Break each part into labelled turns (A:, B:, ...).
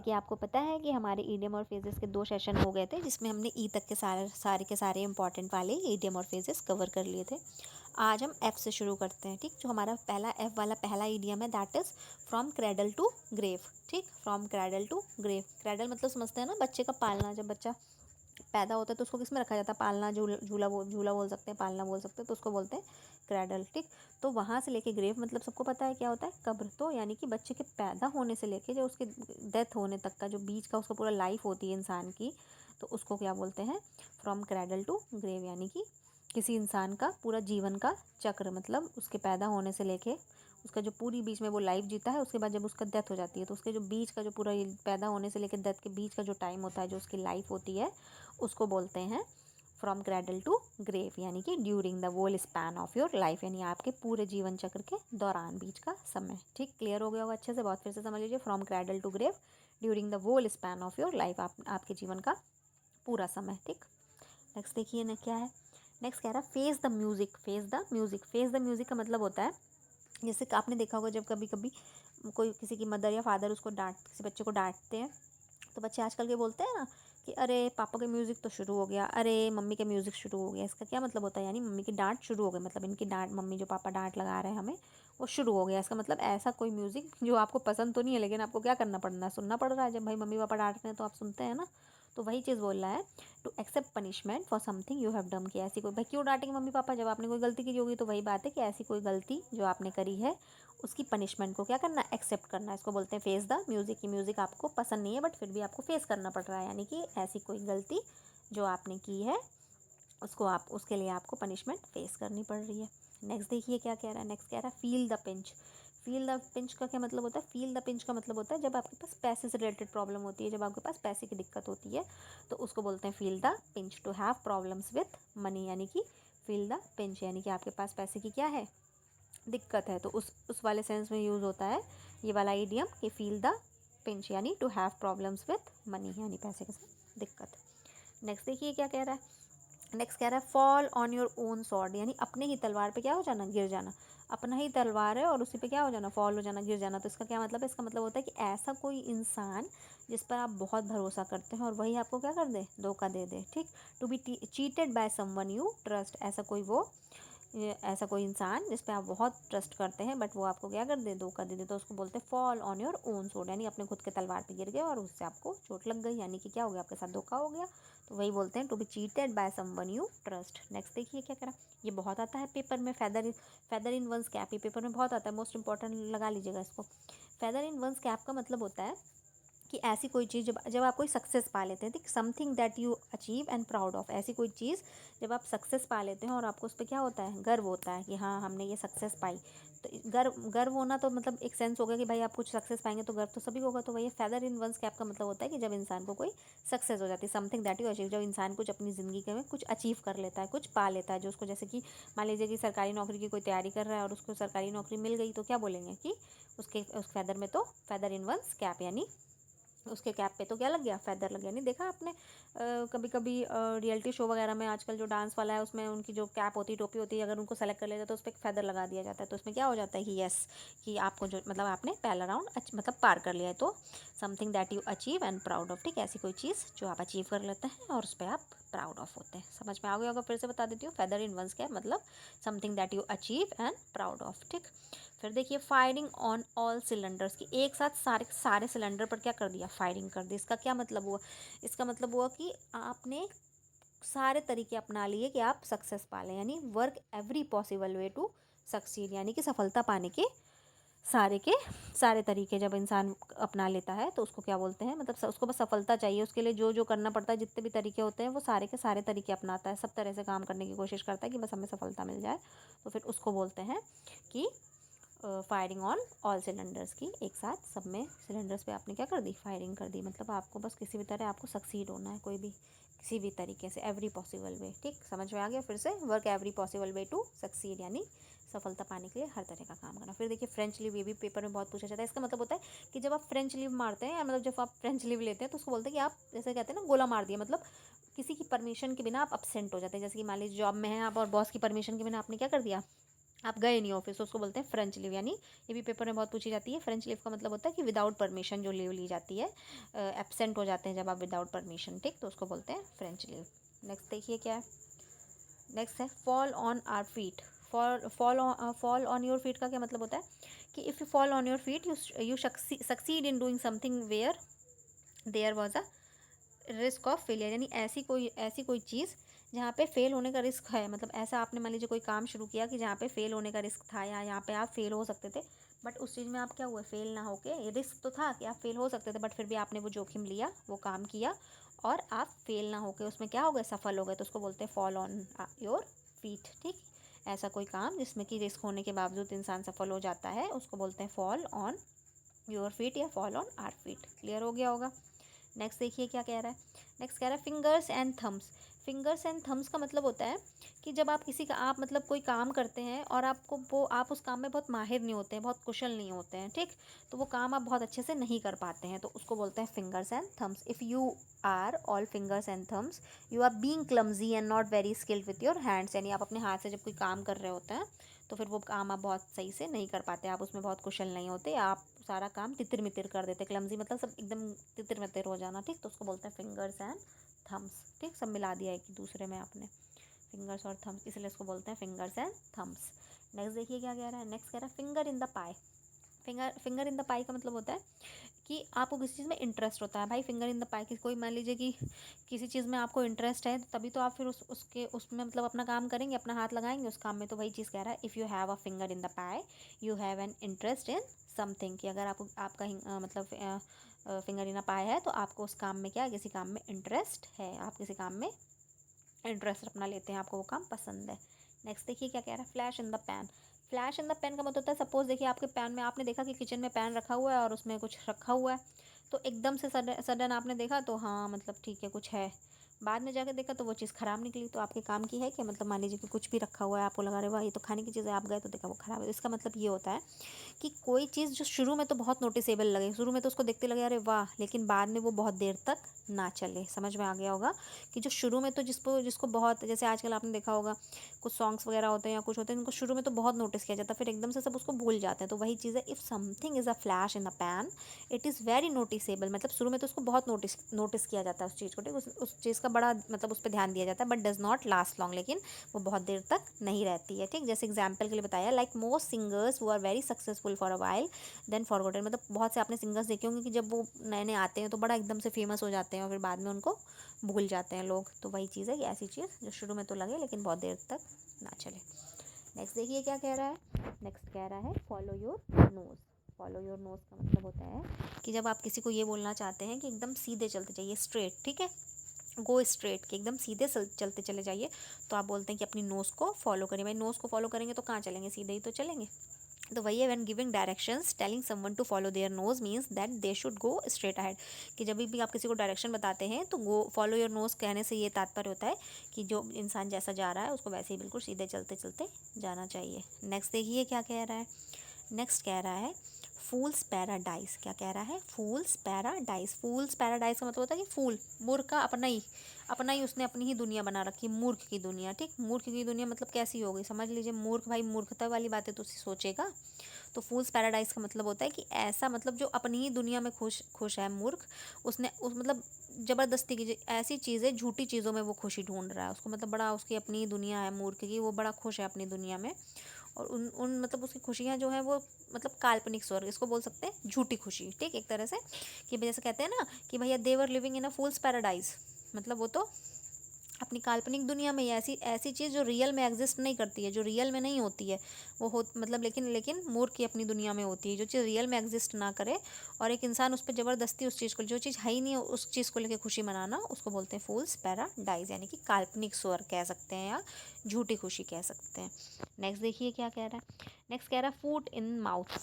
A: कि आपको पता है कि हमारे ईडियम और फ्रेजेस के 2 सेशन हो गए थे, जिसमें हमने ई तक के सारे इंपॉर्टेंट वाले ईडियम और फ्रेजेस कवर कर लिए थे। आज हम एफ से शुरू करते हैं। ठीक, जो हमारा पहला एफ वाला पहला ईडियम है that is from cradle to grave. ठीक, from cradle to grave. Cradle मतलब समझते हैं ना, बच्चे का पालना। जब बच्चा पैदा होता है तो उसको किस में रखा जाता है? पालना, झूला बोल सकते हैं, पालना बोल सकते हैं, तो उसको बोलते हैं क्रैडल। ठीक, तो वहाँ से लेके ग्रेव मतलब सबको पता है क्या होता है? कब्र। तो यानी कि बच्चे के पैदा होने से लेके जो उसके डेथ होने तक का जो बीच का उसका पूरा लाइफ होती है इंसान की, तो उसको क्या बोलते हैं? From cradle to grave. यानी कि किसी इंसान का पूरा जीवन का चक्र, मतलब उसके पैदा होने से लेके उसका जो पूरी बीच में वो लाइफ जीता है, उसके बाद जब उसका डेथ हो जाती है तो उसके जो बीच का जो पूरा पैदा होने से लेकर डेथ के बीच का जो टाइम होता है, जो उसकी लाइफ होती है, उसको बोलते हैं फ्रॉम क्रेडल टू ग्रेव। यानी कि during the whole span of your life, यानी आपके पूरे जीवन चक्र के दौरान बीच का समय। ठीक, क्लियर हो गया होगा अच्छे से? बहुत फिर से समझ लीजिए। From cradle to grave during the whole span of your life, आपके जीवन का पूरा समय। ठीक, नेक्स्ट देखिए ना क्या है। नेक्स्ट कह रहा है face the music. Face the music. Face the music का मतलब होता है, जैसे कि आपने देखा होगा जब कभी कभी कोई किसी की मदर या फादर उसको किसी बच्चे को डांटते हैं, तो बच्चे आजकल के बोलते हैं ना कि अरे पापा के म्यूज़िक तो शुरू हो गया, अरे मम्मी के म्यूज़िक शुरू हो गया। इसका क्या मतलब होता है? यानी मम्मी की डांट शुरू हो गई, मतलब इनकी डांट, मम्मी जो पापा डांट लगा रहे हैं हमें, वो शुरू हो गया। इसका मतलब ऐसा कोई म्यूज़िक जो आपको पसंद तो नहीं है, लेकिन आपको क्या करना पड़ना है? सुनना पड़ रहा है। जब भाई मम्मी पापा डांट रहे हैं तो आप सुनते हैं ना। तो वही चीज़ बोल रहा है, to accept punishment for something you have done. कि ऐसी कोई, भाई क्यों डांटेंगे मम्मी पापा जब आपने कोई गलती की होगी? तो वही बात है कि ऐसी कोई गलती जो आपने करी है उसकी पनिशमेंट को क्या करना? एक्सेप्ट करना। इसको बोलते हैं फेस द म्यूज़िक। की म्यूज़िक आपको पसंद नहीं है बट फिर भी आपको फेस करना पड़ रहा है, यानी कि ऐसी कोई गलती जो आपने की है उसको आप, उसके लिए आपको पनिशमेंट फेस करनी पड़ रही है। नेक्स्ट देखिए क्या कह रहा है। नेक्स्ट कह रहा है feel the pinch. Feel the pinch का क्या मतलब होता है? फील द पिंच का मतलब होता है जब आपके पास पैसे से रिलेटेड प्रॉब्लम होती है, जब आपके पास पैसे की दिक्कत होती है, तो उसको बोलते हैं feel the pinch. To have problems with money, यानी कि फील द पिंच, यानी कि आपके पास पैसे की क्या है? दिक्कत है। तो उस वाले सेंस में यूज़ होता है ये वाला इडियम कि फील द पिंच, यानी to have problems with money, यानी पैसे के साथ दिक्कत। नेक्स्ट देखिए क्या कह रहा है। नेक्स्ट कह रहा है fall on your own sword, यानी अपने ही तलवार पे क्या हो जाना? गिर जाना। अपना ही तलवार है और उसी पे क्या हो जाना? फॉल हो जाना, गिर जाना। तो इसका क्या मतलब है? इसका मतलब होता है कि ऐसा कोई इंसान जिस पर आप बहुत भरोसा करते हैं और वही आपको क्या कर दे? धोखा दे दे। ठीक, to be cheated by someone you trust. ऐसा कोई ऐसा कोई इंसान जिस पे आप बहुत ट्रस्ट करते हैं बट वो आपको क्या कर दे? धोखा दे दे। तो उसको बोलते हैं fall on your own sword, यानी अपने खुद के तलवार पे गिर गए और उससे आपको चोट लग गई, यानी कि क्या हो गया? आपके साथ धोखा हो गया। तो वही बोलते हैं to be cheated by someone you trust. Next देखिए क्या करा। ये बहुत आता है पेपर में, फेदर इन वंस कैप। ये पेपर में बहुत आता है, मोस्ट इंपॉर्टेंट लगा लीजिएगा इसको। फेदर इन वंस कैप का मतलब होता है कि ऐसी कोई चीज़ जब जब आप कोई सक्सेस पा लेते हैं, ठीक, something that you achieve and proud of. ऐसी कोई चीज़ जब आप सक्सेस पा लेते हैं और आपको उस पर क्या होता है? गर्व होता है कि हाँ हमने ये सक्सेस पाई। तो गर्व होना तो मतलब एक सेंस हो गया कि भाई आप कुछ सक्सेस पाएंगे तो गर्व तो सभी को होगा। तो वही फेदर इन वंस कैप का मतलब होता है कि जब इंसान को कोई सक्सेस हो जाती है, समथिंग दैट यू अचीव। जब इंसान कुछ अपनी ज़िंदगी में कुछ अचीव कर लेता है, कुछ पा लेता है, जो उसको, जैसे कि मान लीजिए कि सरकारी नौकरी की कोई तैयारी कर रहा है और उसको सरकारी नौकरी मिल गई, तो क्या बोलेंगे कि उस फेदर में तो फेदर इन वंस कैप, यानी उसके कैप पे तो क्या लग गया? फेदर लग गया। नहीं देखा आपने कभी कभी रियलिटी शो वगैरह में आजकल जो डांस वाला है उसमें उनकी जो कैप होती है, टोपी होती है, अगर उनको सेलेक्ट कर लेते हैं तो उस पर एक फेदर लगा दिया जाता है। तो उसमें क्या हो जाता है कि यस, कि आपको जो मतलब आपने पहला राउंड मतलब पार कर लिया है। तो something that you achieve and proud of. ठीक, ऐसी कोई चीज़ जो आप अचीव कर लेते हैं और उस पर आप प्राउड ऑफ होते हैं। समझ में आ गया होगा? फिर से बता देती हूँ। फेदर इन वंस कैप मतलब something that you achieve and proud of. ठीक, फिर देखिए फायरिंग ऑन ऑल सिलेंडर्स की। एक साथ सारे सारे सिलेंडर पर क्या कर दिया? फायरिंग कर दी। इसका क्या मतलब हुआ? इसका मतलब हुआ कि आपने सारे तरीके अपना लिए कि आप सक्सेस पा लें, यानी work every possible way to succeed, यानी कि सफलता पाने के सारे तरीके जब इंसान अपना लेता है तो उसको क्या बोलते हैं? मतलब उसको बस सफलता चाहिए, उसके लिए जो जो करना पड़ता है, जितने भी तरीके होते हैं वो सारे के सारे तरीके अपनाता है, सब तरह से काम करने की कोशिश करता है कि बस हमें सफलता मिल जाए। तो फिर उसको बोलते हैं कि फायरिंग ऑन ऑल सिलेंडर्स की। एक साथ सब में सिलेंडर्स पे आपने क्या कर दी? फायरिंग कर दी। मतलब आपको बस किसी भी तरह आपको सक्सीड होना है, कोई भी किसी भी तरीके से, एवरी पॉसिबल वे। ठीक, समझ में आ गया? फिर से work every possible way to succeed, यानी सफलता पाने के लिए हर तरह का काम करना। फिर देखिए फ्रेंच लीव, ये भी पेपर में बहुत पूछा जाता है। इसका मतलब होता है कि जब आप फ्रेंच लीव मारते हैं, या मतलब जब आप फ्रेंच लीव लेते हैं तो उसको बोलते हैं कि आप, जैसे कहते हैं ना, गोला मार दिया। मतलब किसी की परमिशन के बिना आप अपसेंट हो जाते हैं। जैसे कि मान लीजिए जॉब में हैं आप और बॉस की परमिशन के बिना आपने क्या कर दिया? आप गए नहीं ऑफिस, तो उसको बोलते हैं फ्रेंच लीव। यानी ये भी पेपर में बहुत पूछी जाती है। फ्रेंच लीव का मतलब होता है कि विदाउट परमिशन जो लीव ली जाती है, एब्सेंट हो जाते हैं जब आप विदाउट परमिशन, ठीक, तो उसको बोलते हैं फ्रेंच लीव। नेक्स्ट देखिए क्या है, नेक्स्ट है fall on our feet. Fall on your feet का क्या मतलब होता है कि if you fall on your feet you succeed in doing something where there was a risk of failure. यानी ऐसी कोई चीज़ जहाँ पे फेल होने का रिस्क है। मतलब ऐसा आपने मान लीजिए कोई काम शुरू किया कि जहाँ पे फेल होने का रिस्क था, या यहाँ पे आप फेल हो सकते थे, बट उस चीज़ में आप क्या हुए, फेल ना होके, ये रिस्क तो था कि आप फेल हो सकते थे, बट फिर भी आपने वो जोखिम लिया, वो काम किया, और आप फेल ना होके उसमें क्या हो गए, सफल हो गए, तो उसको बोलते हैं फॉल ऑन योर फीट, ठीक। ऐसा कोई काम जिसमें कि रिस्क होने के बावजूद इंसान सफल हो जाता है, उसको बोलते हैं फॉल ऑन योर फीट या fall on our feet. Clear हो गया होगा। नेक्स्ट देखिए क्या कह रहा है। नेक्स्ट कह रहा है fingers and Thums. Fingers and Thums का मतलब होता है कि जब आप किसी का, आप मतलब कोई काम करते हैं और आपको वो, आप उस काम में बहुत माहिर नहीं होते हैं, बहुत कुशल नहीं होते हैं, ठीक, तो वो काम आप बहुत अच्छे से नहीं कर पाते हैं, तो उसको बोलते हैं fingers and thumbs. If you are all fingers and thumbs you are being clumsy and not very skilled with your hands. यानी आप अपने हाथ से जब कोई काम कर रहे होते हैं तो फिर वो काम आप बहुत सही से नहीं कर पाते, आप उसमें बहुत कुशल नहीं होते, आप सारा काम तितिर मितिर कर देते। क्लमजी मतलब सब एकदम तितिर मितिर हो जाना, ठीक, तो उसको बोलते हैं फिंगर्स एंड थम्स, ठीक, सब मिला दिया एक दूसरे में आपने, फिंगर्स और थम्स, इसलिए इसको बोलते हैं फिंगर्स एंड थम्स। नेक्स्ट देखिए क्या कह रहा है। नेक्स्ट कह रहा है finger in the pie. Finger in the pie का मतलब होता है कि आपको किसी चीज़ में इंटरेस्ट होता है। भाई फिंगर इन द पाई, कि कोई मान लीजिए कि किसी चीज़ में आपको इंटरेस्ट है, तभी तो आप फिर उसमें मतलब अपना काम करेंगे, अपना हाथ लगाएंगे उस काम में। तो वही चीज़ कह रहा है, if you have a finger in the pi you have an interest in something. कि अगर आपको आपका मतलब फिंगर इन द पाई है तो आपको उस काम में क्या है, किसी काम में इंटरेस्ट है, आप किसी काम में इंटरेस्ट अपना लेते हैं, आपको वो काम पसंद है। नेक्स्ट देखिए क्या कह रहा है, flash in the pan. Flash in the pan का मतलब होता है, सपोज देखिए आपके पैन में, आपने देखा कि किचन में पैन रखा हुआ है और उसमें कुछ रखा हुआ है, तो एकदम से सडन सडन आपने देखा तो हाँ मतलब ठीक है कुछ है, बाद में जाकर देखा तो वो चीज़ ख़राब निकली, तो आपके काम की है कि मतलब मान लीजिए कि कुछ भी रखा हुआ है, आपको लगा रहे वाह ये तो खाने की चीज़ है, आप गए तो देखा वो ख़राब है। तो इसका मतलब ये होता है कि कोई चीज़ जो शुरू में तो बहुत नोटिसेबल लगे, शुरू में तो उसको देखते लगे अरे वाह, लेकिन बाद में वो बहुत देर तक ना चले। समझ में आ गया होगा कि जो शुरू में तो जिसको बहुत, जैसे आजकल आपने देखा होगा कुछ सॉन्ग्स वगैरह होते हैं या कुछ होते हैं जिनको शुरू में तो बहुत नोटिस किया जाता है, फिर एकदम से सब उसको भूल जाते हैं। तो वही चीज़ है, if something is a flash in the pan it is very noticeable. मतलब शुरू में तो उसको बहुत नोटिस किया जाता है उस चीज़ को, ठीक, उस चीज़ का बड़ा मतलब उस पर ध्यान दिया जाता है, but does not last long. लेकिन वो बहुत देर तक नहीं रहती है, ठीक। जैसे एग्जाम्पल के लिए बताया, like most singers who are very successful for a while then forgotten. मतलब बहुत से आपने सिंगर्स देखे होंगे कि जब वो नए नए आते हैं तो बड़ा एकदम से फेमस हो जाते हैं और फिर बाद में उनको भूल जाते हैं लोग। तो वही चीज़ है कि ऐसी चीज़ जो शुरू में तो लगे लेकिन बहुत देर तक ना चले। नेक्स्ट देखिए क्या कह रहा है। नेक्स्ट कह रहा है follow your nose. Follow your nose का मतलब होता है कि जब आप किसी को ये बोलना चाहते हैं कि एकदम सीधे चलते जाइए, स्ट्रेट, ठीक है, गो स्ट्रेट, कि एकदम सीधे चलते चले जाइए, तो आप बोलते हैं कि अपनी नोज़ को फॉलो करिए। भाई नोज़ को फॉलो करेंगे तो कहाँ चलेंगे, सीधे ही तो चलेंगे। तो वही है, when giving directions telling someone to follow their nose means that they should go straight ahead. कि जब भी आप किसी को डायरेक्शन बताते हैं तो गो फॉलो योर नोज कहने से ये तात्पर्य होता है कि जो इंसान जैसा जा रहा है उसको वैसे ही बिल्कुल सीधे चलते चलते जाना चाहिए। नेक्स्ट देखिए क्या कह रहा है। नेक्स्ट कह रहा है फूल्स पैराडाइज। क्या कह रहा है, फूल्स पैराडाइज। फूल्स पैराडाइज का मतलब होता है कि फूल, मूर्ख का अपना ही उसने अपनी ही दुनिया बना रखी, मूर्ख की दुनिया, ठीक। मूर्ख की दुनिया मतलब कैसी होगी, समझ लीजिए, मूर्ख भाई मूर्खता वाली बातें तो सोचेगा। तो फूल्स पैराडाइज का मतलब होता है कि ऐसा, मतलब जो अपनी ही दुनिया में खुश खुश है, मूर्ख, उसने उस मतलब ज़बरदस्ती की ऐसी चीज़ें, झूठी चीज़ों में वो खुशी ढूंढ रहा है, उसको मतलब बड़ा, उसकी अपनी ही दुनिया है मूर्ख की, वो बड़ा खुश है अपनी दुनिया में, और उन उन मतलब उसकी खुशियाँ जो हैं वो मतलब काल्पनिक स्वर्ग, इसको बोल सकते हैं झूठी खुशी, ठीक, एक तरह से। कि जैसे कहते हैं ना कि भैया देवर living in a fools paradise, मतलब वो तो अपनी काल्पनिक दुनिया में ही, ऐसी ऐसी चीज़ जो रियल में एग्जिस्ट नहीं करती है, जो रियल में नहीं होती है, वो हो मतलब, लेकिन मूर्ख की अपनी दुनिया में होती है, जो चीज़ रियल में एग्जिस्ट ना करे, और एक इंसान उस पर ज़बरदस्ती उस चीज़ को, जो चीज़ है ही नहीं उस चीज़ को लेकर खुशी मनाना, उसको बोलते हैं फूल्स पैराडाइज, यानी कि काल्पनिक स्वर्ग कह सकते हैं या झूठी खुशी कह सकते हैं। नेक्स्ट देखिए क्या कह रहा है। नेक्स्ट कह रहा है फूट in mouth.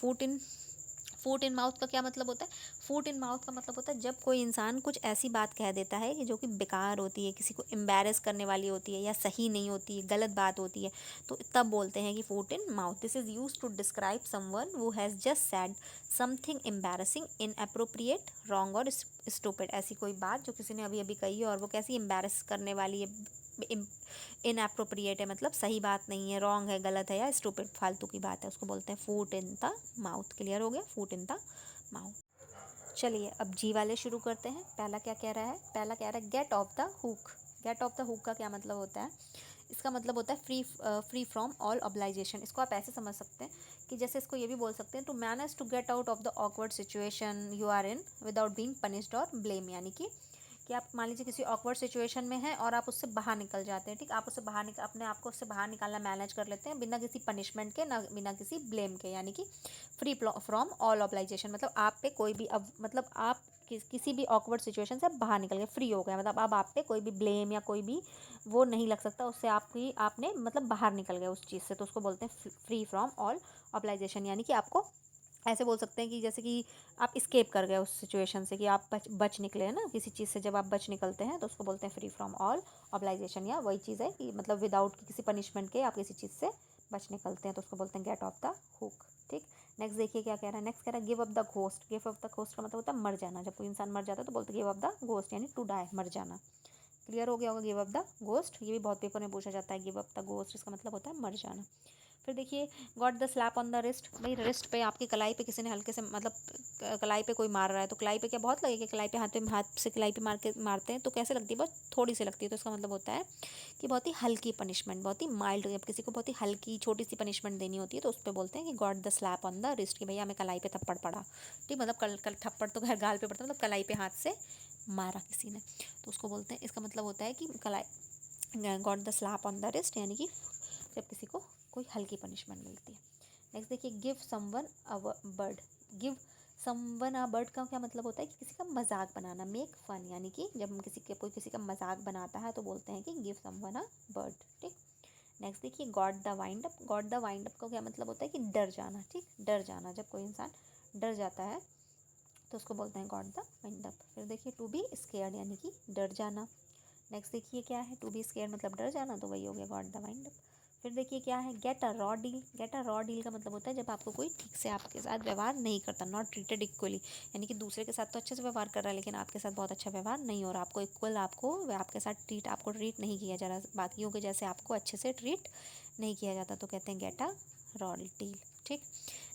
A: Foot in mouth का क्या मतलब होता है? फूट इन माउथ का मतलब होता है जब कोई इंसान कुछ ऐसी बात कह देता है कि जो कि बेकार होती है, किसी को एम्बैरेस करने वाली होती है या सही नहीं होती है, गलत बात होती है, तो तब बोलते हैं कि foot in mouth. This is use to describe someone who has just said something embarrassing, inappropriate, wrong और स्टूपिड। ऐसी कोई बात जो किसी ने अभी अभी कही है और वो कैसी एम्बैरेस करने वाली है, इनअप्रोप्रिएट है, मतलब सही बात नहीं है, रॉन्ग है, गलत है, या स्टूपिड फालतू की बात है, उसको बोलते हैं फूट इन द माउथ। क्लियर हो गया? फूट इन द माउथ। चलिए अब जी वाले शुरू करते हैं। पहला क्या कह रहा है? पहला कह रहा है get off the hook. Get off the hook का क्या मतलब होता है? इसका मतलब होता है फ्री फ्रॉम ऑल ऑब्लाइजेशन। इसको आप ऐसे समझ सकते हैं कि जैसे इसको ये भी बोल सकते हैं to manage to get out of the awkward situation you are in without being punished और ब्लेम। यानी कि आप मान लीजिए किसी ऑकवर्ड सिचुएशन में हैं और आप उससे बाहर निकल जाते हैं, ठीक, आप उससे बाहर अपने आप को उससे बाहर निकालना मैनेज कर लेते हैं बिना किसी पनिशमेंट के, ना बिना किसी ब्लेम के। यानी कि फ्री फ्रॉम ऑल ऑब्लाइजेशन, मतलब आप पे कोई भी अब मतलब आप किसी भी ऑकवर्ड सिचुएशन से बाहर निकल गए, फ्री हो गए, मतलब अब आप पे कोई भी ब्लेम या कोई भी वो नहीं लग सकता, उससे आपने मतलब बाहर निकल गए उस चीज़ से, तो उसको बोलते हैं फ्री फ्रॉम ऑल ऑब्लाइजेशन। यानी कि आपको ऐसे बोल सकते हैं कि जैसे कि आप इस्केप कर गए उस सिचुएशन से, कि आप बच निकले हैं ना किसी चीज़ से, जब आप बच निकलते हैं तो उसको बोलते हैं फ्री फ्रॉम ऑल ऑब्लाइजेशन। या वही चीज़ है कि मतलब विदाउट किसी पनिशमेंट के आप किसी चीज़ से बच निकलते हैं, तो उसको बोलते हैं गेट ऑफ द हुक। ठीक, नेक्स्ट देखिए क्या कह रहा है। नेक्स्ट कह रहा है give up the ghost. Give up the ghost का मतलब होता है मर जाना। जब कोई इंसान मर जाता है तो बोलते हैं गिव अप द घोस्ट, यानी टू डाई, मर जाना। क्लियर हो गया होगा? गिव अप द घोस्ट, ये भी बहुत पेपर में पूछा जाता है। गिव अप द घोस्ट इसका मतलब होता है मर जाना। फिर देखिए got the slap on the wrist. भाई रिस्ट पे, आपकी कलाई पे किसी ने हल्के से मतलब कलाई पे कोई मार रहा है, तो कलाई पे क्या बहुत लगेगी? कलाई पे हाथ से कलाई पे मारते हैं तो कैसे लगती है? बहुत थोड़ी सी लगती है। तो इसका मतलब होता है कि बहुत ही हल्की पनिशमेंट, बहुत ही माइल्ड। जब किसी को बहुत ही हल्की छोटी सी पनिशमेंट देनी होती है तो उस पर बोलते हैं कि got the slap on the wrist, कि भैया हमें कलाई पे थप्पड़ पड़ा। ठीक, मतलब कल थप्पड़ तो खैर गाल पे पड़ता है, मतलब कलाई पे हाथ से मारा किसी ने, तो उसको बोलते हैं, इसका मतलब होता है कि कलाई, got the slap on the wrist, यानी कि जब किसी को कोई हल्की पनिशमेंट मिलती है। नेक्स्ट देखिए give someone a bird. Give someone a bird का क्या मतलब होता है? कि किसी का मजाक बनाना, मेक फन। यानी कि जब हम कोई किसी का मजाक बनाता है तो बोलते हैं कि गिव समवन अ बर्ड। ठीक, नेक्स्ट देखिए got the wind up. Got the wind up का क्या मतलब होता है? कि डर जाना। ठीक, डर जाना, जब कोई इंसान डर जाता है तो उसको बोलते हैं गॉट द वाइंड अप। फिर देखिए टू बी स्केयर्ड, यानी कि डर जाना। नेक्स्ट देखिए क्या है? टू बी स्केयर्ड मतलब डर जाना, तो वही हो गया गॉट द वाइंड अप। फिर देखिए क्या है? Get a raw deal. Get a raw deal का मतलब होता है जब आपको कोई ठीक से आपके साथ व्यवहार नहीं करता, नॉट ट्रीटेड इक्वली। यानी कि दूसरे के साथ तो अच्छे से व्यवहार कर रहा है लेकिन आपके साथ बहुत अच्छा व्यवहार नहीं हो रहा, आपको इक्वल आपके साथ ट्रीट नहीं किया जा रहा, बाकियों के जैसे आपको अच्छे से ट्रीट नहीं किया जाता, तो कहते हैं गेट अ रॉ डील। ठीक,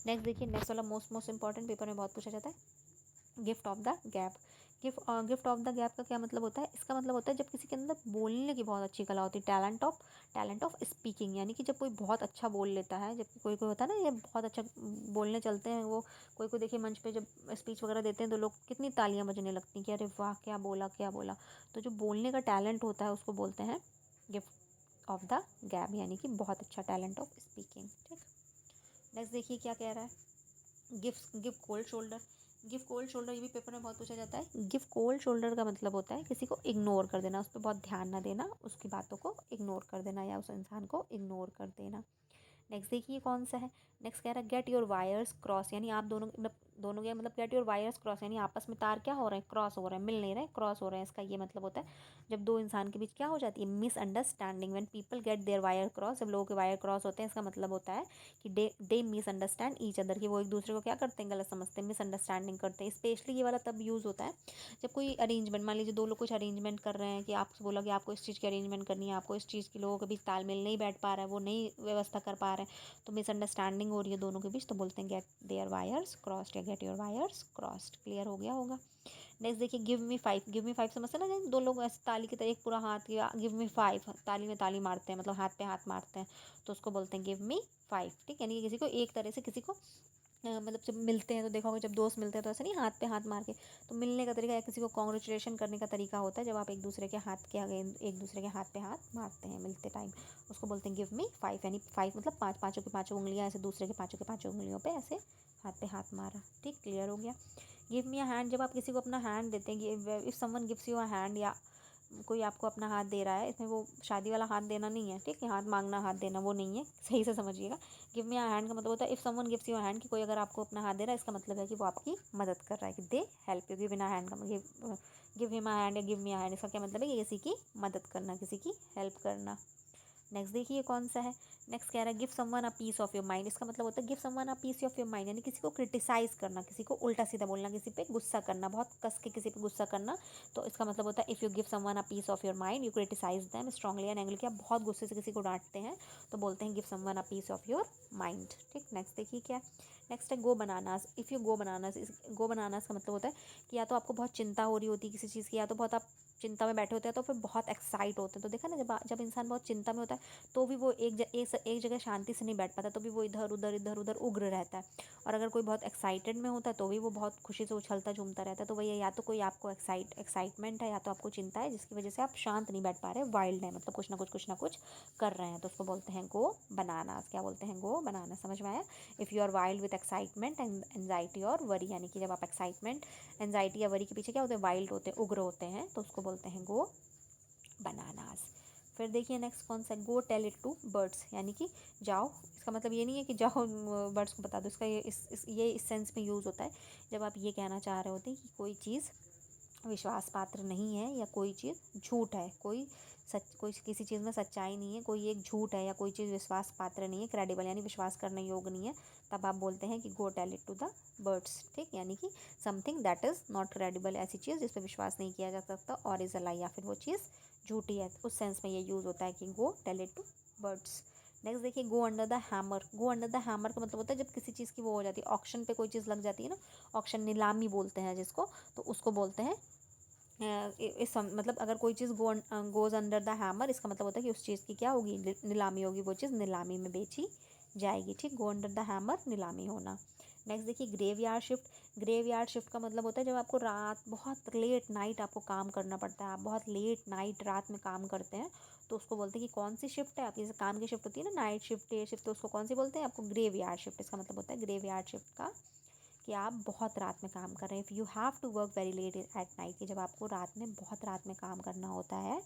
A: नेक्स्ट देखिए, नेक्स्ट वाला मोस्ट इंपॉर्टेंट, पेपर में बहुत पूछा जाता है, gift of the gap. Gift of the gap का क्या मतलब होता है? इसका मतलब होता है जब किसी के अंदर बोलने की बहुत अच्छी कला होती है, टैलेंट ऑफ स्पीकिंग। यानी कि जब कोई बहुत अच्छा बोल लेता है, जब कोई कोई होता है ना ये बहुत अच्छा बोलने चलते हैं, वो कोई देखिए मंच पे जब स्पीच वगैरह देते हैं तो लोग कितनी तालियां बजने लगती हैं कि अरे वाह क्या बोला क्या बोला। तो जो बोलने का टैलेंट होता है उसको बोलते हैं गिफ्ट ऑफ द गैप, यानी कि बहुत अच्छा टैलेंट ऑफ स्पीकिंग। ठीक, नेक्स्ट देखिए क्या कह रहा है। Give cold shoulder. Give cold shoulder, ये भी पेपर में बहुत पूछा जाता है। गिव कोल्ड शोल्डर का मतलब होता है किसी को इग्नोर कर देना, उस पर बहुत ध्यान ना देना, उसकी बातों को इग्नोर कर देना या उस इंसान को इग्नोर कर देना। नेक्स्ट देखिए कौन सा है। नेक्स्ट कह रहा है गेट योर वायर्स क्रॉस, यानी आप दोनों के मतलब गेट योर वायर्स क्रॉस, यानी आपस में तार क्या हो रहे हैं? क्रॉस हो रहे हैं, मिल नहीं रहे, क्रॉस हो रहे हैं। इसका ये मतलब होता है जब दो इंसान के बीच क्या हो जाती है? Misunderstanding. When people get their wire crossed, जब लोगों के वायर क्रॉस होते हैं, इसका मतलब होता है कि दे मिसअंडरस्टैंड ईच अदर, कि वो एक दूसरे को क्या करते हैं? गलत समझते हैं, मिसअंडरस्टैंडिंग करते हैं। स्पेशली ये वाला तब यूज़ होता है जब कोई अरेंजमेंट, मान लीजिए दो लोग कुछ अरेंजमेंट कर रहे हैं, कि आपसे बोला कि आपको इस चीज़ की अरेंजमेंट करनी है, आपको इस चीज़ की लोगों के बीच तालमेल नहीं बैठ पा रहा है, वो नहीं व्यवस्था कर पा रहे हैं, तो मिसअंडरस्टैंडिंग हो रही है दोनों के बीच, तो बोलते हैं गेट देयर वायर्स क्रॉस्ड या get your wires crossed. Clear हो गया होगा? नेक्स्ट देखिए give me five. Give me five समझते हैं ना, जैसे दो लोग ऐसे ताली की तरह एक पूरा हाथ किया, गिव मी फाइव, ताली में ताली मारते हैं, मतलब हाथ पे हाथ मारते हैं, तो उसको बोलते हैं गिव मी फाइव। ठीक, यानी कि किसी को एक तरह से किसी को मतलब जब मिलते हैं तो देखा होगा जब दोस्त मिलते हैं तो ऐसे नहीं हाथ पे हाथ मार के, तो मिलने का तरीका या किसी को कॉन्ग्रेचुलेशन करने का तरीका होता है जब आप एक दूसरे के हाथ के आगे एक दूसरे के हाथ पे हाथ मारते हैं मिलते टाइम, उसको बोलते हैं गिव मी फाइव। यानी फाइव मतलब पाँचों की पाँचों उंगलियां ऐसे दूसरे के पाँचों की पाँचों उंगलियों पे ऐसे हाथ पे हाथ मारा। ठीक, क्लियर हो गया? गिव मी अ हैंड, जब आप किसी को अपना हैंड देते हैं, if someone gives you a hand, या कोई आपको अपना हाथ दे रहा है, इसमें वो शादी वाला हाथ देना नहीं है, ठीक है, हाथ मांगना हाथ देना वो नहीं है, सही से समझिएगा। गिव मी अ हैंड का मतलब होता है if someone gives you a hand, कि कोई अगर आपको अपना हाथ दे रहा है, इसका मतलब है कि वो आपकी मदद कर रहा है, कि they help you. Give in a hand का गिव हिम अ हैंड या गिव मी अ हैंड, इसका क्या मतलब है कि किसी की मदद करना, किसी की हेल्प करना। नेक्स्ट देखिए कौन सा है। नेक्स्ट कह रहा है give someone a piece of your mind, इसका मतलब होता है give someone a piece of your mind, यानी किसी को क्रिटिसाइज करना, किसी को उल्टा सीधा बोलना, किसी पे गुस्सा करना, बहुत कस के किसी पे गुस्सा करना। तो इसका मतलब होता है if you give someone a piece of your mind you criticise them strongly and angry, कि आप बहुत गुस्से से किसी को डांटते हैं तो बोलते हैं give someone a piece of your mind. ठीक, नेक्स्ट देखिए क्या। नेक्स्ट है go bananas. If you go bananas, go bananas का मतलब होता है कि या तो आपको बहुत चिंता हो रही होती है किसी चीज़ की, या तो बहुत आप चिंता में बैठे होते हैं तो फिर बहुत एक्साइट होते हैं। तो देखा ना, जब इंसान बहुत चिंता में होता है तो भी वो एक जगह शांति से नहीं बैठ पाता, तो भी वो इधर उधर उग्र रहता है। और अगर कोई बहुत एक्साइटेड में होता है तो भी वो बहुत खुशी से उछलता झूमता रहता है। तो वही, या तो कोई आपको एक्साइटमेंट है या तो आपको चिंता है जिसकी वजह से आप शांत नहीं बैठ पा रहे, वाइल्ड है, मतलब कुछ ना कुछ कर रहे हैं, तो उसको बोलते हैं गो बनाना। क्या बोलते हैं? गो बनाना। समझ में आया? If you are wild with excitement and anxiety और वरी, यानी कि जब आप एक्साइटमेंट एंजाइटी या वरी के पीछे क्या होते हैं? वाइल्ड होते हैं, उग्र होते हैं, तो उसको बोलते हैं गो बनानास। फिर देखिए नेक्स्ट कौन सा, go tell it to birds, यानी कि जाओ। इसका मतलब ये नहीं है कि जाओ बर्ड्स को बता दो, इसका ये इस सेंस में यूज़ होता है जब आप ये कहना चाह रहे होते हैं कि कोई चीज़ विश्वास पात्र नहीं है या कोई चीज़ झूठ है, कोई किसी चीज़ में सच्चाई नहीं है, कोई एक झूठ है या कोई चीज़ विश्वास पात्र नहीं है, क्रेडिबल यानी विश्वास करने योग्य नहीं है, तब आप बोलते हैं कि go tell it to the birds. ठीक, यानी कि something that is not credible, ऐसी चीज़ जिस पर विश्वास नहीं किया जा सकता, और इज़ अ लाई, या फिर वो चीज़ झूठी है, उस सेंस में ये यूज़ होता है कि go tell it to birds. Next देखिए go under the hammer. Go under the hammer का मतलब होता है जब किसी चीज़ की वो हो जाती है, ऑक्शन पे कोई चीज़ लग जाती है ना, ऑक्शन नीलामी बोलते हैं जिसको, तो उसको बोलते हैं मतलब अगर कोई चीज़ गोज़ अंडर द हैमर, इसका मतलब होता है कि उस चीज़ की क्या होगी? नीलामी होगी, वो चीज़ नीलामी में बेची जाएगी। ठीक, गो अंडर द हैमर, नीलामी होना। नेक्स्ट देखिए ग्रेवयार्ड शिफ्ट। ग्रेवयार्ड शिफ्ट का मतलब होता है जब आपको रात बहुत लेट नाइट आपको काम करना पड़ता है, आप बहुत लेट नाइट रात में काम करते हैं, तो उसको बोलते हैं कि कौन सी शिफ्ट है आपकी। जैसे काम की शिफ्ट होती है ना, नाइट शिफ्ट, डे शिफ्ट, तो उसको कौन सी बोलते हैं? आपको ग्रेवयार्ड शिफ्ट। इसका मतलब होता है ग्रेवयार्ड शिफ्ट का कि आप बहुत रात में काम कर रहे हैं। If you have to work very late at night, कि जब आपको रात में बहुत रात में काम करना होता है